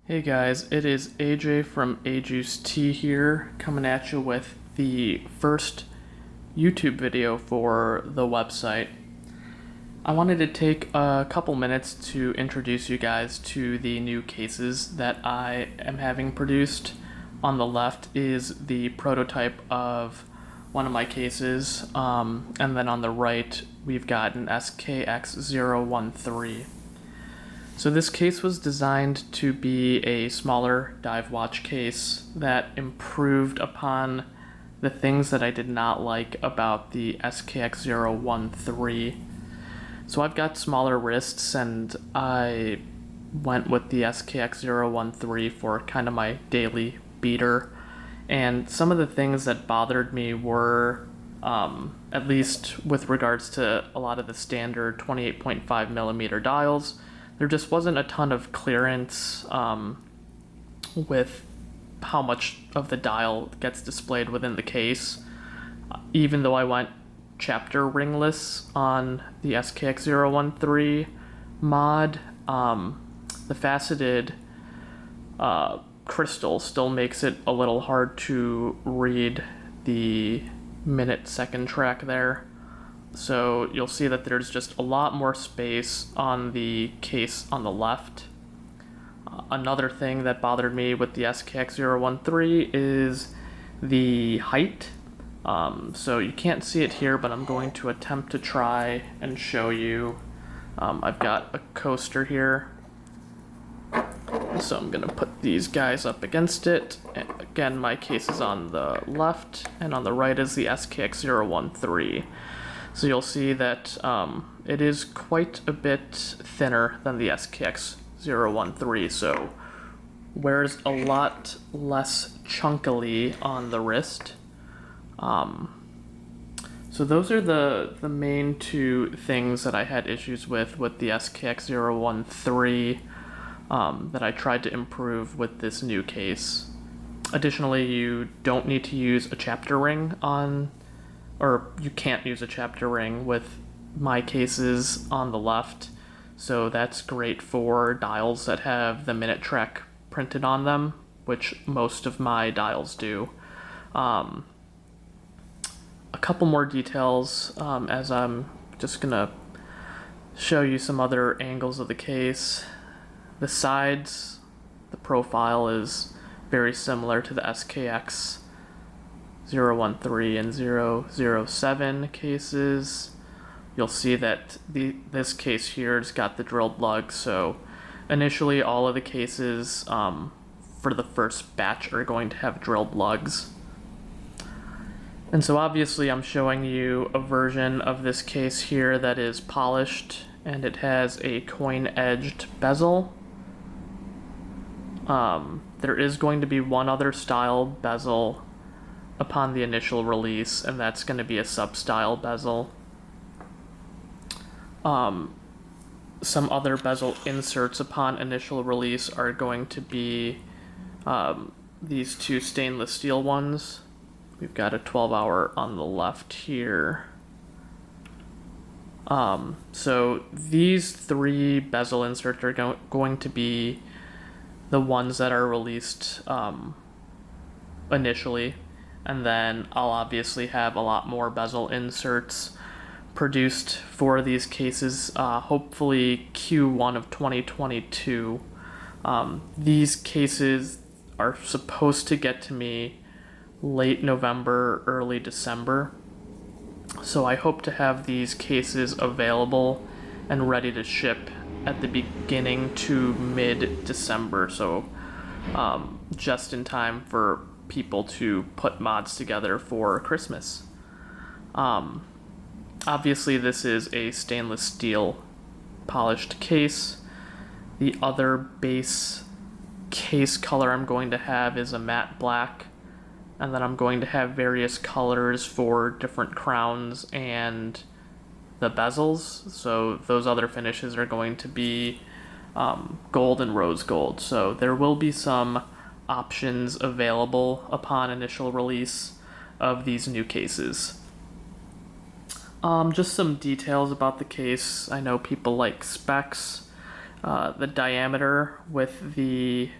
Hey guys, it is AJ from AJuiceT here, coming at you with the first YouTube video for the website. I wanted to take a couple minutes to introduce you guys to the new cases that I am having produced. On the left is the prototype of one of my cases, and then on the right we've got an SKX013. So this case was designed to be a smaller dive watch case that improved upon the things that I did not like about the SKX013. So I've got smaller wrists, and I went with the SKX013 for kind of my daily beater. And some of the things that bothered me were, at least with regards to a lot of the standard 28.5 millimeter dials, there just wasn't a ton of clearance with how much of the dial gets displayed within the case. Even though I went chapter ringless on the SKX013 mod, the faceted crystal still makes it a little hard to read the minute-second track there. So you'll see that there's just a lot more space on the case on the left. Another thing that bothered me with the SKX013 is the height. So you can't see it here, but I'm going to attempt to try and show you. I've got a coaster here, so I'm going to put these guys up against it. And again, my case is on the left, and on the right is the SKX013. So you'll see that it is quite a bit thinner than the SKX013, so wears a lot less chunkily on the wrist. So those are the main two things that I had issues with the SKX013 that I tried to improve with this new case. Additionally, you don't need to use a chapter ring or you can't use a chapter ring with my cases on the left, so that's great for dials that have the minute track printed on them, which most of my dials do. A couple more details as I'm just gonna show you some other angles of the case. The sides, the profile is very similar to the SKX 013 and 007 cases. You'll see that this case here has got the drilled lug, so initially all of the cases for the first batch are going to have drilled lugs. And so obviously I'm showing you a version of this case here that is polished, and it has a coin-edged bezel. There is going to be one other style bezel upon the initial release, and that's going to be a sub-style bezel. Some other bezel inserts upon initial release are going to be these two stainless steel ones. We've got a 12-hour on the left here. So these three bezel inserts are going to be the ones that are released initially. And then I'll obviously have a lot more bezel inserts produced for these cases, hopefully Q1 of 2022. These cases are supposed to get to me late November, early December. So I hope to have these cases available and ready to ship at the beginning to mid-December. So just in time for people to put mods together for Christmas. Obviously this is a stainless steel polished case. The other base case color I'm going to have is a matte black, and then I'm going to have various colors for different crowns and the bezels. So those other finishes are going to be gold and rose gold. So there will be some options available upon initial release of these new cases. Just some details about the case. I know people like specs. The diameter with the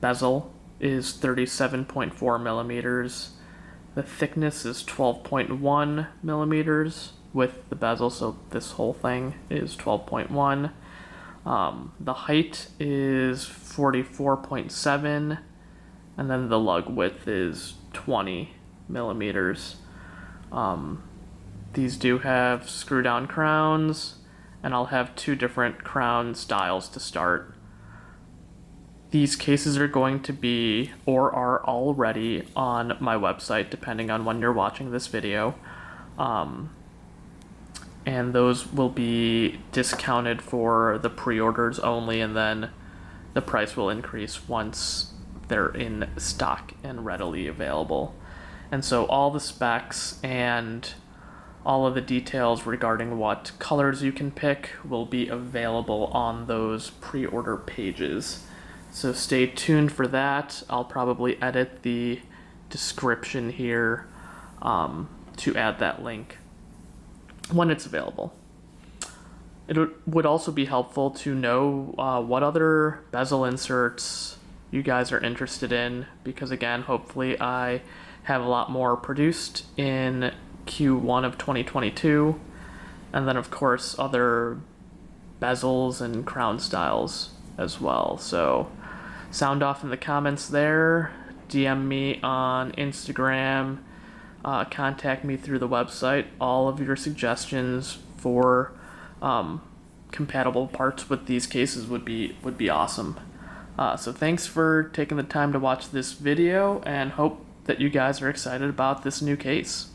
bezel is 37.4 millimeters. The thickness is 12.1 millimeters with the bezel, so this whole thing is 12.1. The height is 44.7, and then the lug width is 20 millimeters. These do have screw down crowns, and I'll have 2 different crown styles to start. These cases are going to be, or are already, on my website, depending on when you're watching this video. And those will be discounted for the pre-orders only, and then the price will increase once they're in stock and readily available. And so all the specs and all of the details regarding what colors you can pick will be available on those pre-order pages. So stay tuned for that. I'll probably edit the description here to add that link when it's available. It would also be helpful to know what other bezel inserts you guys are interested in, because again, hopefully I have a lot more produced in Q1 of 2022, and then of course other bezels and crown styles as well. So sound off in the comments there, DM me on Instagram, contact me through the website. All of your suggestions for compatible parts with these cases would be awesome. So thanks for taking the time to watch this video, and hope that you guys are excited about this new case.